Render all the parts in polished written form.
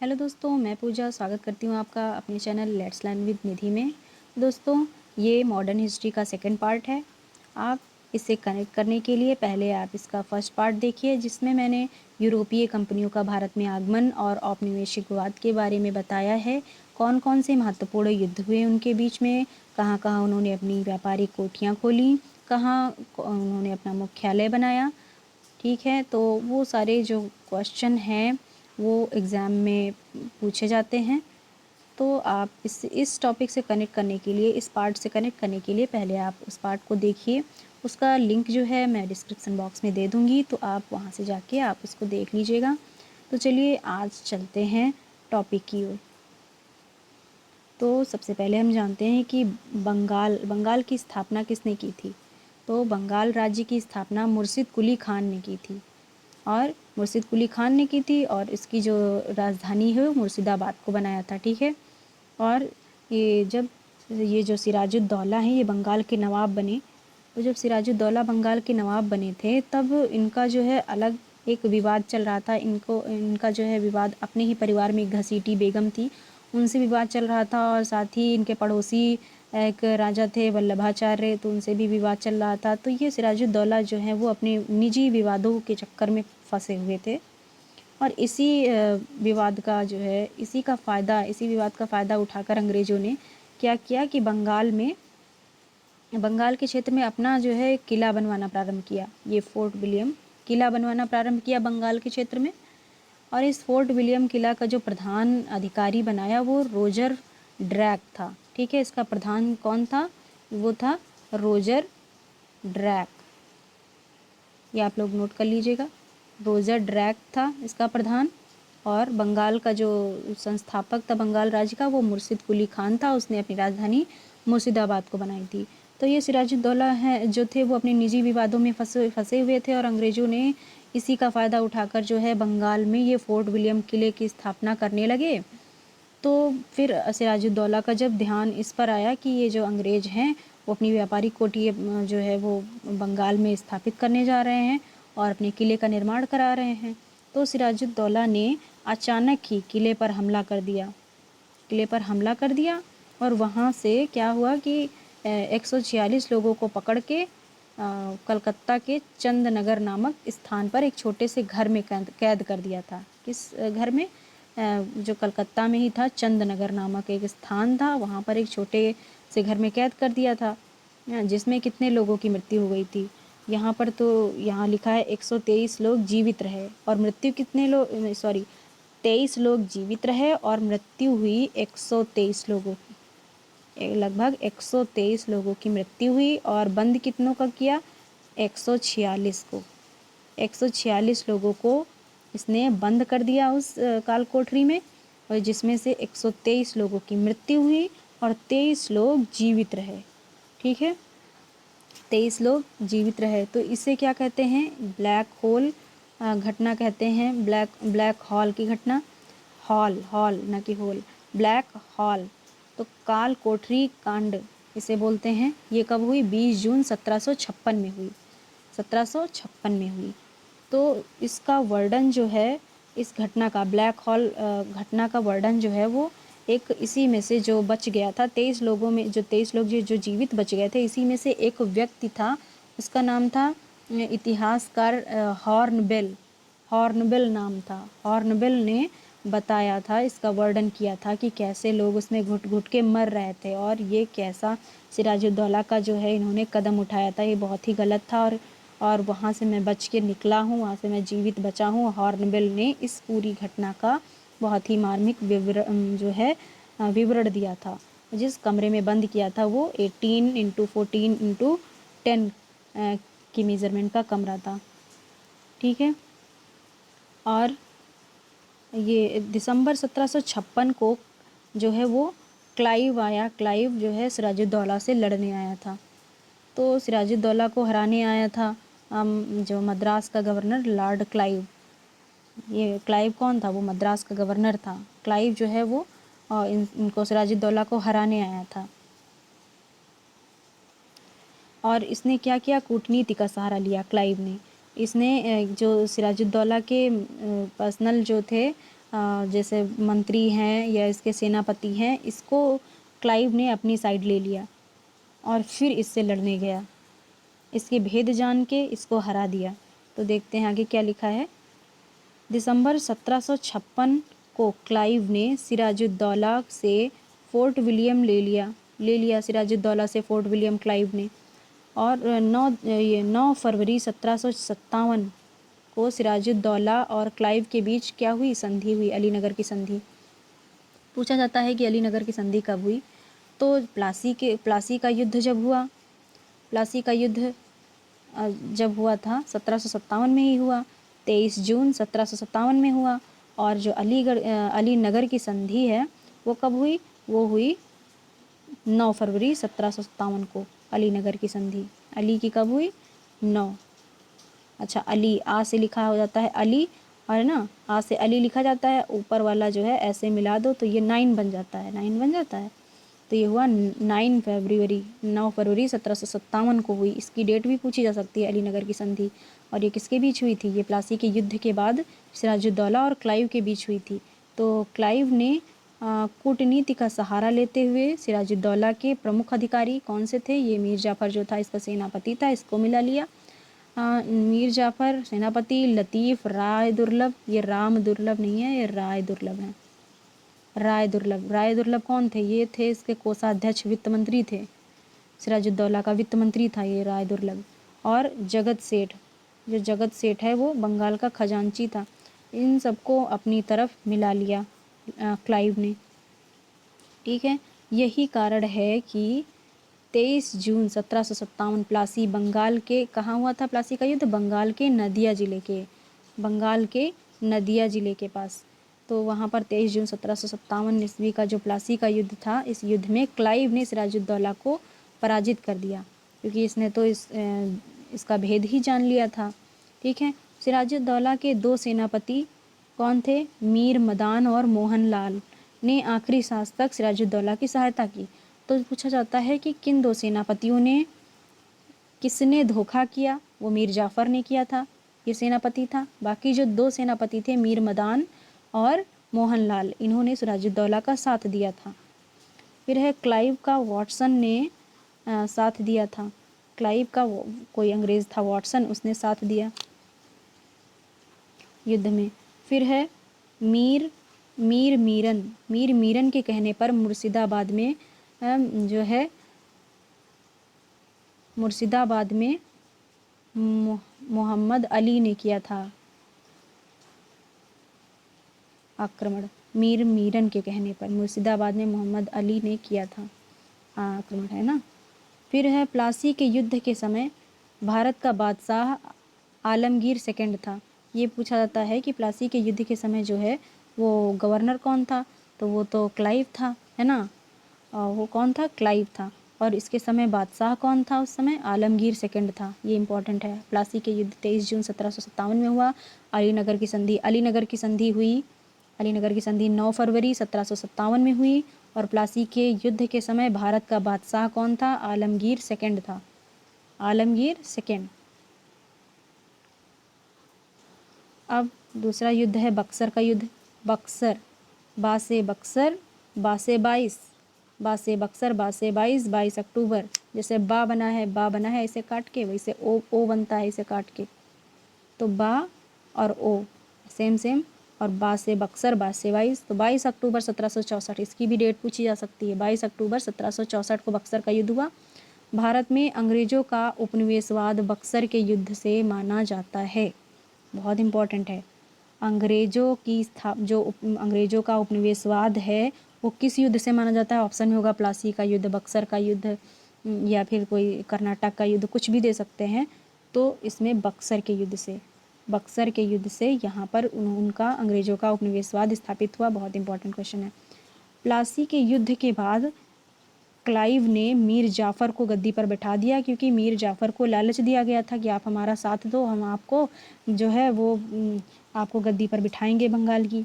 Hello दोस्तों, मैं पूजा स्वागत करती हूँ आपका अपने चैनल लेट्स लर्न विद निधि में। दोस्तों, ये मॉडर्न हिस्ट्री का सेकंड पार्ट है। आप इसे कनेक्ट करने के लिए पहले आप इसका फर्स्ट पार्ट देखिए, जिसमें मैंने यूरोपीय कंपनियों का भारत में आगमन और औपनिवेशिकवाद के बारे में बताया है। कौन कौन से महत्वपूर्ण युद्ध हुए उनके बीच में, कहाँ कहाँ उन्होंने अपनी व्यापारिक कोठियाँ खोली, कहाँ उन्होंने अपना मुख्यालय बनाया। ठीक है, तो वो सारे जो क्वेश्चन हैं वो एग्ज़ाम में पूछे जाते हैं। तो आप इस टॉपिक से कनेक्ट करने के लिए, इस पार्ट से कनेक्ट करने के लिए पहले आप उस पार्ट को देखिए। उसका लिंक जो है मैं डिस्क्रिप्शन बॉक्स में दे दूँगी, तो आप वहाँ से जाके आप उसको देख लीजिएगा। तो चलिए आज चलते हैं टॉपिक की ओर। तो सबसे पहले हम जानते हैं कि बंगाल की स्थापना किसने की थी। तो बंगाल राज्य की स्थापना मुर्शिद कुली खान ने की थी, और मुर्शिद कुली खान ने की थी, और इसकी जो राजधानी है वो मुर्शिदाबाद को बनाया था। ठीक है, और ये जो सिराजुद्दौला हैं ये बंगाल के नवाब बने। तो जब सिराजुद्दौला बंगाल के नवाब बने थे तब इनका जो है अलग एक विवाद चल रहा था। इनका जो है विवाद अपने ही परिवार में एक घसीटी बेगम थी, उनसे विवाद चल रहा था, और साथ ही इनके पड़ोसी एक राजा थे वल्लभाचार्य, तो उनसे भी विवाद चल रहा था। तो ये सिराजुद्दौला जो है वो अपने निजी विवादों के चक्कर में फंसे हुए थे, और इसी विवाद का जो है इसी विवाद का फ़ायदा उठाकर अंग्रेज़ों ने क्या किया कि बंगाल के क्षेत्र में अपना जो है किला बनवाना प्रारंभ किया। ये फोर्ट विलियम किला बनवाना प्रारंभ किया बंगाल के क्षेत्र में। और इस फोर्ट विलियम किला का जो प्रधान अधिकारी बनाया वो रोजर ड्रैक था। ठीक है, इसका प्रधान कौन था? वो था रोजर ड्रैक। ये आप लोग नोट कर लीजिएगा, रोजर ड्रैक था इसका प्रधान। और बंगाल का जो संस्थापक था बंगाल राज्य का, वो मुर्शिद कुली खान था। उसने अपनी राजधानी मुर्शिदाबाद को बनाई थी। तो ये सिराजुद्दौला है जो थे वो अपने निजी विवादों में फंसे हुए थे, और अंग्रेज़ों ने इसी का फ़ायदा उठाकर जो है बंगाल में ये फोर्ट विलियम किले की स्थापना करने लगे। तो फिर सिराजुद्दौला का जब ध्यान इस पर आया कि ये जो अंग्रेज़ हैं वो अपनी व्यापारिक कोठी जो है वो बंगाल में स्थापित करने जा रहे हैं और अपने किले का निर्माण करा रहे हैं, तो सिराजुद्दौला ने अचानक ही किले पर हमला कर दिया। और वहाँ से क्या हुआ कि 146 लोगों को पकड़ के कलकत्ता के चंदनगर नामक स्थान पर एक छोटे से घर में कैद कर दिया था। किस घर में? जो कलकत्ता में ही था, चंदनगर नामक एक स्थान था, वहाँ पर एक छोटे से घर में कैद कर दिया था, जिसमें कितने लोगों की मृत्यु हो गई थी। यहाँ पर तो यहाँ लिखा है 123 लोग जीवित रहे, और मृत्यु कितने लोग, सॉरी, 23 लोग जीवित रहे और मृत्यु हुई 123 लोगों की। लगभग 123 लोगों की मृत्यु हुई, और बंद कितनों का किया? 146 को। 146 लोगों को इसने बंद कर दिया उस काल कोठरी में, और जिसमें से 123 लोगों की मृत्यु हुई और 23 लोग जीवित रहे। ठीक है, 23 लोग जीवित रहे। तो इसे क्या कहते हैं? ब्लैक होल घटना कहते हैं। ब्लैक हॉल की घटना, हॉल न कि होल, ब्लैक हॉल। तो काल कोठरी कांड इसे बोलते हैं। ये कब हुई? 20 जून 1756 में हुई। 1756 में हुई। तो इसका वर्णन जो है, इस घटना का, ब्लैक हॉल घटना का वर्णन जो है वो एक इसी में से जो बच गया था 23 लोगों में, जो 23 लोग जो जीवित बच गए थे, इसी में से एक व्यक्ति था। उसका नाम था इतिहासकार हॉर्नबिल नाम था। हॉर्नबिल ने बताया था, इसका वर्णन किया था कि कैसे लोग उसमें घुट घुट के मर रहे थे, और ये कैसा सिराजुद्दौला का जो है इन्होंने कदम उठाया था, ये बहुत ही गलत था। और वहाँ से मैं बच के निकला हूँ, वहाँ से मैं जीवित बचा हूँ। हॉर्नबिल ने इस पूरी घटना का बहुत ही मार्मिक विवरण दिया था। जिस कमरे में बंद किया था वो 18x14x10 की मेज़रमेंट का कमरा था। ठीक है, और ये दिसंबर 1756 को जो है वो क्लाइव जो है सिराजुद्दौला से लड़ने आया था। तो सिराजुद्दौला को हराने आया था जो मद्रास का गवर्नर लॉर्ड क्लाइव। ये क्लाइव कौन था? वो मद्रास का गवर्नर था। क्लाइव जो है वो इनको सिराजुद्दौला को हराने आया था। और इसने क्या किया? कूटनीति का सहारा लिया क्लाइव ने। इसने जो सिराजुद्दौला के पर्सनल जो थे जैसे मंत्री हैं या इसके सेनापति हैं, इसको क्लाइव ने अपनी साइड ले लिया और फिर इससे लड़ने गया। इसके भेद जान के इसको हरा दिया। तो देखते हैं आगे क्या लिखा है। दिसंबर 1756 को क्लाइव ने सिराजुद्दौला से फोर्ट विलियम ले लिया सिराजुद्दौला से फोर्ट विलियम क्लाइव ने। और 9 फरवरी 1757 को सिराजुद्दौला और क्लाइव के बीच क्या हुई, संधि हुई, अलीनगर की संधि। पूछा जाता है कि अलीनगर की संधि कब हुई। तो प्लासी का युद्ध जब हुआ, प्लासी का युद्ध जब हुआ था 1757 में ही हुआ, 23 जून 1757 में हुआ। और जो अलीनगर की संधि है वो कब हुई, वो हुई 9 फरवरी 1757 को। अलीनगर की संधि अली की कब हुई, 9। अच्छा, अली आ से लिखा हो जाता है अली, और ना आ से अली लिखा जाता है, ऊपर वाला जो है ऐसे मिला दो तो ये 9 बन जाता है, 9 बन जाता है। तो ये हुआ 9 फरवरी 1757 को हुई। इसकी डेट भी पूछी जा सकती है, अलीनगर की संधि। और ये किसके बीच हुई थी, ये प्लासी के युद्ध के बाद सिराजुद्दौला और क्लाइव के बीच हुई थी। तो क्लाइव ने कूटनीति का सहारा लेते हुए सिराजुद्दौला के प्रमुख अधिकारी कौन से थे, ये मीर जाफ़र जो था इसका सेनापति था, इसको मिला लिया। मीर जाफ़र सेनापति, लतीफ़, राय दुर्लभ, ये राम दुर्लभ नहीं है, ये राय दुर्लभ है। राय दुर्लभ कौन थे, ये थे इसके कोषाध्यक्ष, वित्त मंत्री थे, सिराजुद्दौला का वित्त मंत्री था ये राय दुर्लभ। और जगत सेठ, जो जगत सेठ है वो बंगाल का खजांची था। इन सबको अपनी तरफ मिला लिया क्लाइव ने। ठीक है, यही कारण है कि 23 जून 1757 प्लासी, बंगाल के, कहाँ हुआ था प्लासी का युद्ध, बंगाल के नदिया ज़िले के पास। तो वहाँ पर 23 जून 1757 ईस्वी का जो प्लासी का युद्ध था, इस युद्ध में क्लाइव ने सिराजुद्दौला को पराजित कर दिया, क्योंकि इसने तो इसका भेद ही जान लिया था। ठीक है, सिराजुद्दौला के 2 सेनापति कौन थे, मीर मदान और मोहन लाल ने आखिरी सांस तक सिराजुद्दौला की सहायता की। तो पूछा जाता है कि किन 2 सेनापतियों ने, किसने धोखा किया, वो मीर जाफ़र ने किया था, ये सेनापति था। बाकी जो 2 सेनापति थे, मीर मदान और मोहनलाल, इन्होंने सिराजुद्दौला का साथ दिया था। फिर है क्लाइव का वाटसन ने साथ दिया था। क्लाइव का कोई अंग्रेज़ था वाटसन, उसने साथ दिया युद्ध में। फिर है मीर मीरन के कहने पर मुर्शिदाबाद में जो है मुर्शिदाबाद में मोहम्मद अली ने किया था आक्रमण। मीरन के कहने पर मुर्शिदाबाद में मोहम्मद अली ने किया था आक्रमण, है ना। फिर है प्लासी के युद्ध के समय भारत का बादशाह आलमगीर सेकंड था। ये पूछा जाता है कि प्लासी के युद्ध के समय जो है वो गवर्नर कौन था, तो वो तो क्लाइव था, है ना। वो कौन था, क्लाइव था। और इसके समय बादशाह कौन था उस समय, आलमगीर सेकंड था। ये इंपॉर्टेंट है। प्लासी के युद्ध 23 जून 1757 में हुआ। अलीनगर की संधि हुई। अलीनगर की संधि 9 फरवरी 1757 में हुई। और प्लासी के युद्ध के समय भारत का बादशाह कौन था, आलमगीर सेकंड था, आलमगीर सेकंड। अब दूसरा युद्ध है बक्सर का युद्ध। बक्सर, बासे बक्सर, बासे 22, बासे बक्सर, बासे 22, 22 अक्टूबर। जैसे बा बना है इसे काट के, वैसे ओ बनता है इसे काट के। तो बा और ओ सेम। और बा से बक्सर, बा से 22। तो 22 अक्टूबर 1764, इसकी भी डेट पूछी जा सकती है। 22 अक्टूबर 1764 को बक्सर का युद्ध हुआ। भारत में अंग्रेजों का उपनिवेशवाद बक्सर के युद्ध से माना जाता है। बहुत इम्पोर्टेंट है। अंग्रेजों का उपनिवेशवाद है वो किस युद्ध से माना जाता है। ऑप्शन में होगा प्लासी का युद्ध, बक्सर का युद्ध, या फिर कोई कर्नाटक का युद्ध, कुछ भी दे सकते हैं। तो इसमें बक्सर के युद्ध से यहाँ पर उनका अंग्रेजों का उपनिवेशवाद स्थापित हुआ। बहुत इंपॉर्टेंट क्वेश्चन है। प्लासी के युद्ध के बाद क्लाइव ने मीर जाफ़र को गद्दी पर बैठा दिया, क्योंकि मीर जाफ़र को लालच दिया गया था कि आप हमारा साथ दो, हम आपको जो है वो आपको गद्दी पर बिठाएंगे बंगाल की।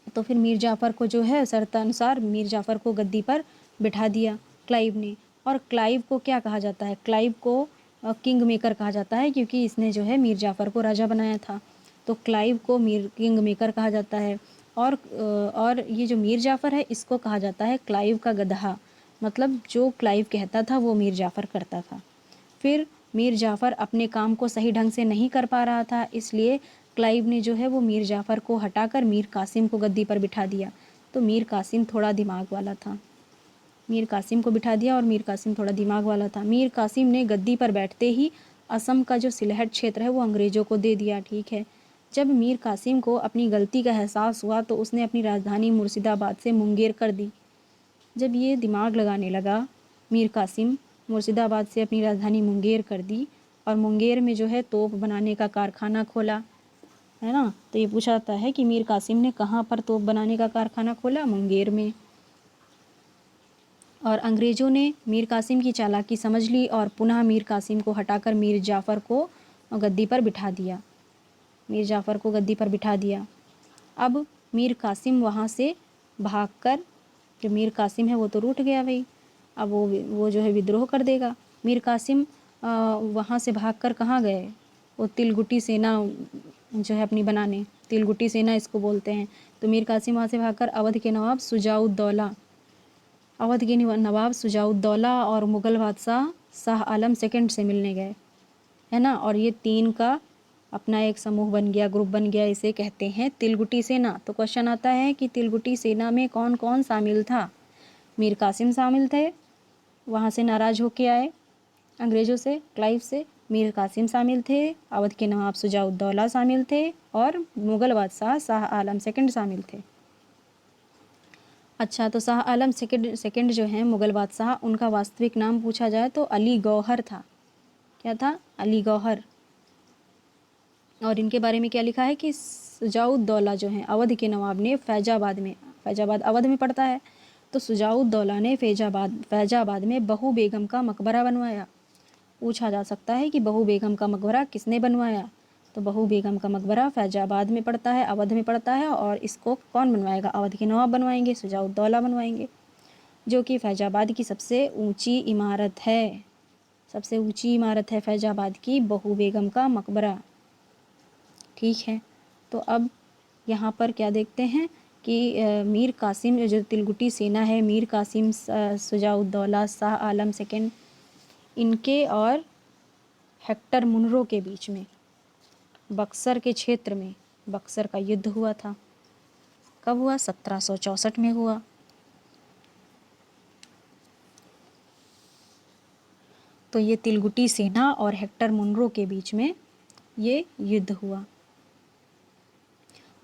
तो फिर मीर जाफ़र को जो है शर्तानुसार मीर जाफ़र को गद्दी पर बिठा दिया क्लाइव ने। और क्लाइव को क्या कहा जाता है, क्लाइव को किंग मेकर कहा जाता है, क्योंकि इसने जो है मीर जाफ़र को राजा बनाया था। तो क्लाइव को किंग मेकर कहा जाता है। और ये जो मीर जाफ़र है इसको कहा जाता है क्लाइव का गधा, मतलब जो क्लाइव कहता था वो मीर जाफ़र करता था। फिर मीर जाफ़र अपने काम को सही ढंग से नहीं कर पा रहा था, इसलिए क्लाइव ने जो है वो मीर जाफ़र को हटाकर मीर कासिम को गद्दी पर बिठा दिया। तो मीर कासिम थोड़ा दिमाग वाला था, मीर कासिम को बिठा दिया और मीर कासिम थोड़ा दिमाग वाला था। मीर कासिम ने गद्दी पर बैठते ही असम का जो सिलहट क्षेत्र है वो अंग्रेज़ों को दे दिया। ठीक है, जब मीर कासिम को अपनी गलती का एहसास हुआ तो उसने अपनी राजधानी मुर्शिदाबाद से मुंगेर कर दी। जब ये दिमाग लगाने लगा, मीर कासिम मुर्शिदाबाद से अपनी राजधानी मुंगेर कर दी और मुंगेर में जो है तोप बनाने का कारखाना खोला, है ना। तो ये पूछा जाता है कि मीर कासिम ने कहाँ पर तोप बनाने का कारखाना खोला? मुंगेर में। और अंग्रेज़ों ने मीर कासिम की चालाकी समझ ली और पुनः मीर कासिम को हटाकर मीर जाफ़र को गद्दी पर बिठा दिया। मीर जाफ़र को गद्दी पर बिठा दिया। अब मीर कासिम वहाँ से भागकर, जो मीर कासिम है वो तो रूठ गया भाई, अब वो जो है विद्रोह कर देगा। मीर कासिम वहाँ से भागकर कहाँ गए? वो तिलगुटी सेना जो है अपनी बनाने, तिलगुटी सेना इसको बोलते हैं। तो मीर कासिम वहाँ से भागकर अवध के नवाब सुजाउद्दौला और मुग़ल बादशाह शाह आलम सेकंड से मिलने गए, है ना। और ये तीन का अपना एक समूह बन गया, ग्रुप बन गया, इसे कहते हैं तिलगुटी सेना। तो क्वेश्चन आता है कि तिलगुटी सेना में कौन कौन शामिल था? मीर कासिम शामिल थे, वहाँ से नाराज़ होके आए अंग्रेज़ों से, क्लाइव से। मीर कासिम शामिल थे, अवध के नवाब सुजाउद्दौला शामिल थे और मुग़ल बादशाह शाह आलम सेकंड शामिल थे। अच्छा, तो शाह आलम सेकंड जो हैं मुग़ल बादशाह, उनका वास्तविक नाम पूछा जाए तो अली गौहर था। क्या था? अली गौहर। और इनके बारे में क्या लिखा है कि सुजाउद्दौला जो हैं अवध के नवाब ने फैजाबाद अवध में पड़ता है, तो सुजाउद्दौला ने फैजाबाद में बहू बेगम का मकबरा बनवाया। पूछा जा सकता है कि बहू बेगम का मकबरा किसने बनवाया? तो बहू बेगम का मकबरा फैजाबाद में पड़ता है, अवध में पड़ता है, और इसको कौन बनवाएगा? अवध के नवाब बनवाएंगे, सुजाउद्दौला बनवाएंगे, जो कि फैजाबाद की सबसे ऊंची इमारत है। सबसे ऊंची इमारत है फैजाबाद की बहू बेगम का मकबरा। ठीक है, तो अब यहाँ पर क्या देखते हैं कि मीर कासिम जो तिलगुटी सेना है, मीर कासिम, सुजाउद्दौला, शाह आलम सेकंड, इनके और हेक्टर मुनरो के बीच में बक्सर के क्षेत्र में बक्सर का युद्ध हुआ था। कब हुआ? 1764 में हुआ। तो ये तिलगुटी सेना और हेक्टर मुनरो के बीच में ये युद्ध हुआ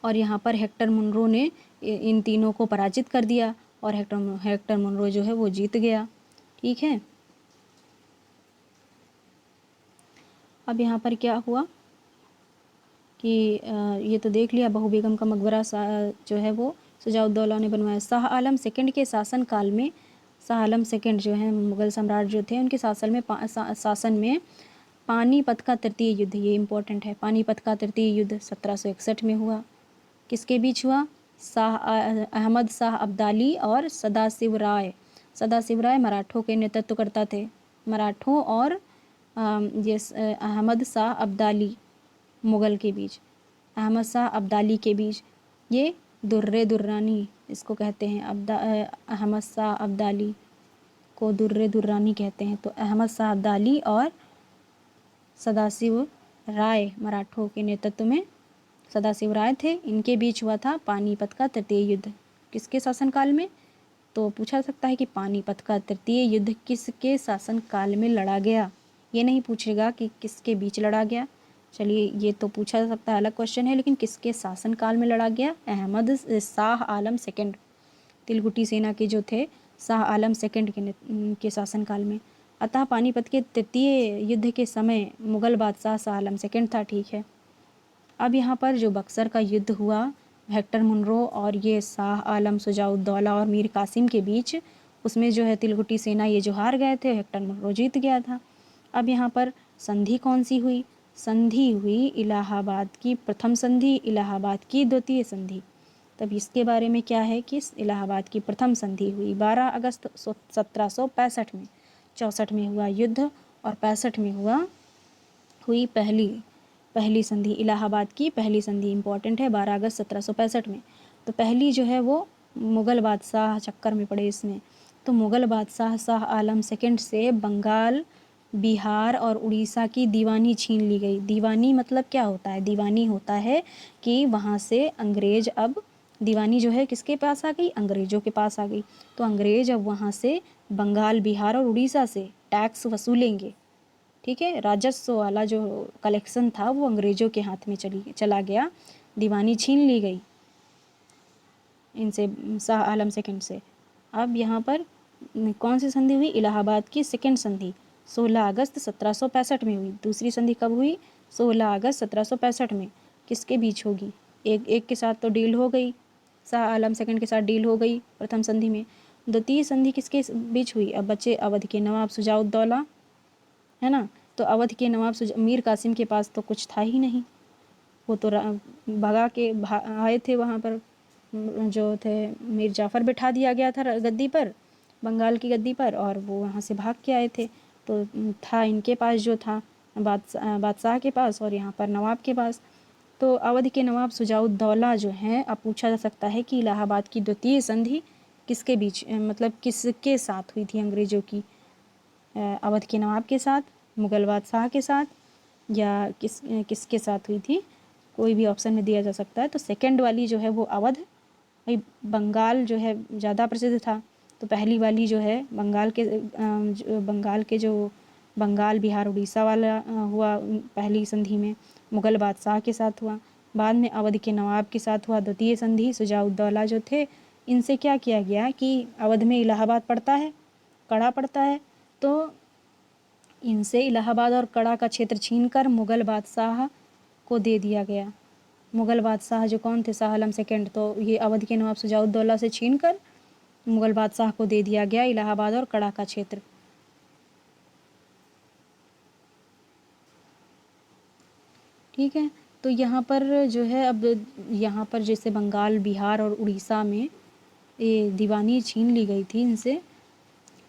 और यहाँ पर हेक्टर मुनरो ने इन तीनों को पराजित कर दिया और हेक्टर मुनरो जो है वो जीत गया। ठीक है, अब यहाँ पर क्या हुआ कि ये तो देख लिया, बहू बेगम का मकबरा जो है वो सुजाउद्दौला ने बनवाया। शाह आलम सेकंड के शासन काल में, शाह आलम सेकंड जो है मुग़ल सम्राट जो थे, उनके शासन में पानीपत का तृतीय युद्ध, ये इम्पोर्टेंट है, पानीपत का तृतीय युद्ध 1761 में हुआ। किसके बीच हुआ? अहमद शाह अब्दाली और सदाशिव राय मराठों के नेतृत्व करता थे। मराठों और ये अहमद शाह अब्दाली मुग़ल के बीच, अहमद शाह अब्दाली के बीच, ये दुर्रे दुर्रानी इसको कहते हैं। अहमद शाह अब्दाली को दुर्रे दुर्रानी कहते हैं। तो अहमद शाह अब्दाली और सदाशिव राय, मराठों के नेतृत्व में सदाशिव राय थे, इनके बीच हुआ था पानीपत का तृतीय युद्ध। किसके शासनकाल में? तो पूछा सकता है कि पानीपत का तृतीय युद्ध किसके शासनकाल में लड़ा गया। ये नहीं पूछेगा कि किसके बीच लड़ा गया, चलिए ये तो पूछा जा सकता है, अलग क्वेश्चन है, लेकिन किसके शासनकाल में लड़ा गया? अहमद शाह आलम सेकंड, तिलगुटी सेना के जो थे शाह आलम सेकंड के शासनकाल में। अतः पानीपत के तृतीय युद्ध के समय मुग़ल बादशाह शाह आलम सेकंड था। ठीक है, अब यहाँ पर जो बक्सर का युद्ध हुआ हेक्टर मुनरो और ये शाह आलम, सुजाउद्दौला और मीर कासिम के बीच, उसमें जो है तिलगुटी सेना ये जो हार गए थे, हेक्टर मुनरो जीत गया था। अब यहाँ पर संधि कौन सी हुई? संधि हुई इलाहाबाद की प्रथम संधि, इलाहाबाद की द्वितीय संधि। तब इसके बारे में क्या है कि इलाहाबाद की प्रथम संधि हुई 12 अगस्त 1765 में। 64 में हुआ युद्ध और 65 में हुई पहली संधि, इलाहाबाद की पहली संधि इम्पॉर्टेंट है 12 अगस्त 1765 में। तो पहली जो है वो मुग़ल बादशाह चक्कर में पड़े इसमें। तो मुग़ल बादशाह शाह आलम सेकंड से बंगाल, बिहार और उड़ीसा की दीवानी छीन ली गई। दीवानी मतलब क्या होता है? दीवानी होता है कि वहाँ से अंग्रेज़ अब दीवानी जो है किसके पास आ गई? अंग्रेज़ों के पास आ गई। तो अंग्रेज़ अब वहाँ से बंगाल, बिहार और उड़ीसा से टैक्स वसूलेंगे। ठीक है, राजस्व वाला जो कलेक्शन था वो अंग्रेज़ों के हाथ में चला गया, दीवानी छीन ली गई इनसे, शाह आलम सेकंड से। अब यहाँ पर कौन सी संधि हुई? इलाहाबाद की सेकंड संधि 16 अगस्त 1765 में हुई। दूसरी संधि कब हुई? 16 अगस्त 1765 में। किसके बीच होगी? एक के साथ तो डील हो गई, शाह आलम सेकंड के साथ डील हो गई प्रथम संधि में। द्वितीय संधि किसके बीच हुई? अब बचे अवध के नवाब शुजाउद्दौला, है ना। तो अवध के नवाब मीर कासिम के पास तो कुछ था ही नहीं, वो तो भगा के आए थे वहाँ पर, जो थे मीर जाफ़र बिठा दिया गया था गद्दी पर, बंगाल की गद्दी पर, और वो वहाँ से भाग के आए थे। तो था इनके पास जो था बादशाह के पास, और यहाँ पर नवाब के पास। तो अवध के नवाब शुजाउद्दौला जो हैं, अब पूछा जा सकता है कि इलाहाबाद की द्वितीय संधि किसके बीच, मतलब किसके साथ हुई थी अंग्रेज़ों की? अवध के नवाब के साथ, मुग़ल बादशाह के साथ, या किसके साथ हुई थी? कोई भी ऑप्शन में दिया जा सकता है। तो सेकंड वाली जो है वो अवध, भाई बंगाल जो है ज़्यादा प्रसिद्ध था, तो पहली वाली जो है बंगाल के जो बंगाल, बिहार, उड़ीसा वाला हुआ पहली संधि में, मुग़ल बादशाह के साथ हुआ। बाद में अवध के नवाब के साथ हुआ द्वितीय संधि, शुजाउद्दौला जो थे, इनसे क्या किया गया कि अवध में इलाहाबाद पड़ता है, कड़ा पड़ता है, तो इनसे इलाहाबाद और कड़ा का क्षेत्र छीनकर मुग़ल बादशाह को दे दिया गया। मुग़ल बादशाह जो कौन थे? शाह आलम सेकंड। तो ये अवध के नवाब शुजाउद्दौला से छीनकर मुग़ल बादशाह को दे दिया गया इलाहाबाद और कड़ा का क्षेत्र। ठीक है, तो यहाँ पर जो है, अब यहाँ पर जैसे बंगाल, बिहार और उड़ीसा में ये दीवानी छीन ली गई थी इनसे,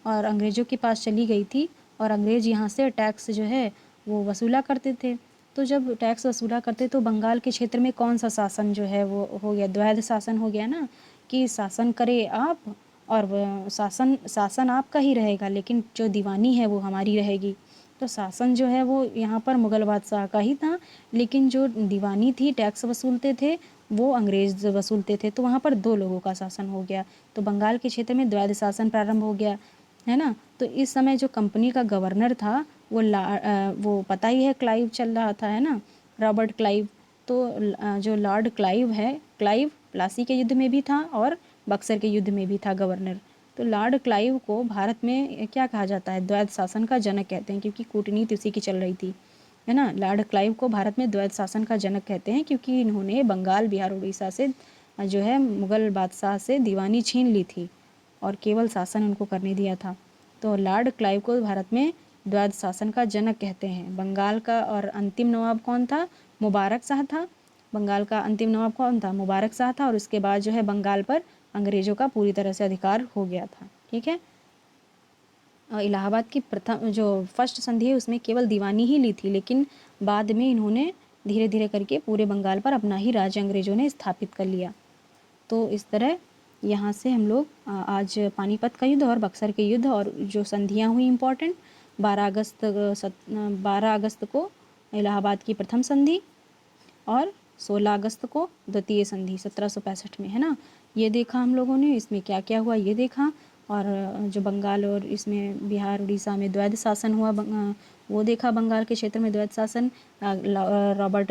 और अंग्रेज़ों के पास चली गई थी, और अंग्रेज़ यहाँ से टैक्स जो है वो वसूला करते थे। तो जब टैक्स वसूला करते तो बंगाल के क्षेत्र में कौन सा शासन जो है वो हो गया? द्वैध शासन हो गया ना, कि शासन करे आप, और शासन आपका ही रहेगा, लेकिन जो दीवानी है वो हमारी रहेगी। तो शासन जो है वो यहाँ पर मुग़ल बादशाह का ही था, लेकिन जो दीवानी थी, टैक्स वसूलते थे, वो अंग्रेज़ वसूलते थे। तो वहाँ पर दो लोगों का शासन हो गया। तो बंगाल के क्षेत्र में द्वैध शासन प्रारंभ हो गया, है ना। तो इस समय जो कंपनी का गवर्नर था वो पता ही है, क्लाइव चल रहा था, है ना, रॉबर्ट क्लाइव। तो जो लॉर्ड क्लाइव है, क्लाइव प्लासी के युद्ध में भी था और बक्सर के युद्ध में भी था गवर्नर। तो लॉर्ड क्लाइव को भारत में क्या कहा जाता है? द्वैध शासन का जनक कहते हैं, क्योंकि कूटनीति उसी की चल रही थी, है ना। लॉर्ड क्लाइव को भारत में द्वैध शासन का जनक कहते हैं, क्योंकि इन्होंने बंगाल, बिहार, उड़ीसा से जो है मुग़ल बादशाह से दीवानी छीन ली थी और केवल शासन उनको करने दिया था। तो लॉर्ड क्लाइव को भारत में द्वैध शासन का जनक कहते हैं। बंगाल का और अंतिम नवाब कौन था? मुबारक शाह था। बंगाल का अंतिम नवाब कौन था? मुबारक शाह था। और उसके बाद जो है बंगाल पर अंग्रेज़ों का पूरी तरह से अधिकार हो गया था। ठीक है, इलाहाबाद की प्रथम जो फर्स्ट संधि है उसमें केवल दीवानी ही ली थी, लेकिन बाद में इन्होंने धीरे धीरे करके पूरे बंगाल पर अपना ही राज्य अंग्रेज़ों ने स्थापित कर लिया। तो इस तरह यहाँ से हम लोग आज पानीपत का युद्ध और बक्सर के युद्ध और जो संधियाँ हुई इम्पोर्टेंट, 12 अगस्त को इलाहाबाद की प्रथम संधि और 16 अगस्त को द्वितीय संधि 1765 में, है ना। ये देखा हम लोगों ने, इसमें क्या क्या हुआ ये देखा। और जो बंगाल और इसमें बिहार, उड़ीसा में द्वैध शासन हुआ, वो देखा। बंगाल के क्षेत्र में द्वैध शासन, रॉबर्ट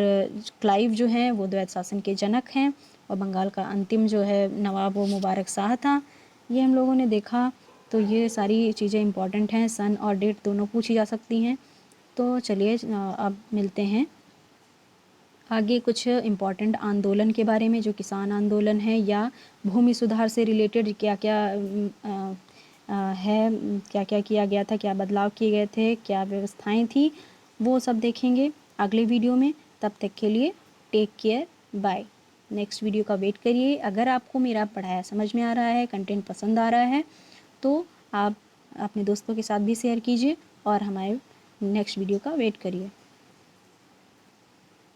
क्लाइव जो हैं वो द्वैध शासन के जनक हैं, और बंगाल का अंतिम जो है नवाब वो मुबारक शाह था। ये हम लोगों ने देखा। तो ये सारी चीज़ें इम्पॉर्टेंट हैं, सन और डेट दोनों पूछी जा सकती हैं। तो चलिए अब मिलते हैं आगे कुछ इम्पॉर्टेंट आंदोलन के बारे में, जो किसान आंदोलन है या भूमि सुधार से रिलेटेड क्या क्या है, क्या क्या किया गया था, क्या बदलाव किए गए थे, क्या व्यवस्थाएं थी, वो सब देखेंगे अगले वीडियो में। तब तक के लिए take care, bye. Next video का वेट करिए। अगर आपको मेरा पढ़ाया समझ में आ रहा है, कंटेंट पसंद आ रहा है, तो आप अपने दोस्तों के साथ भी शेयर कीजिए और हमारे नेक्स्ट वीडियो का वेट करिए।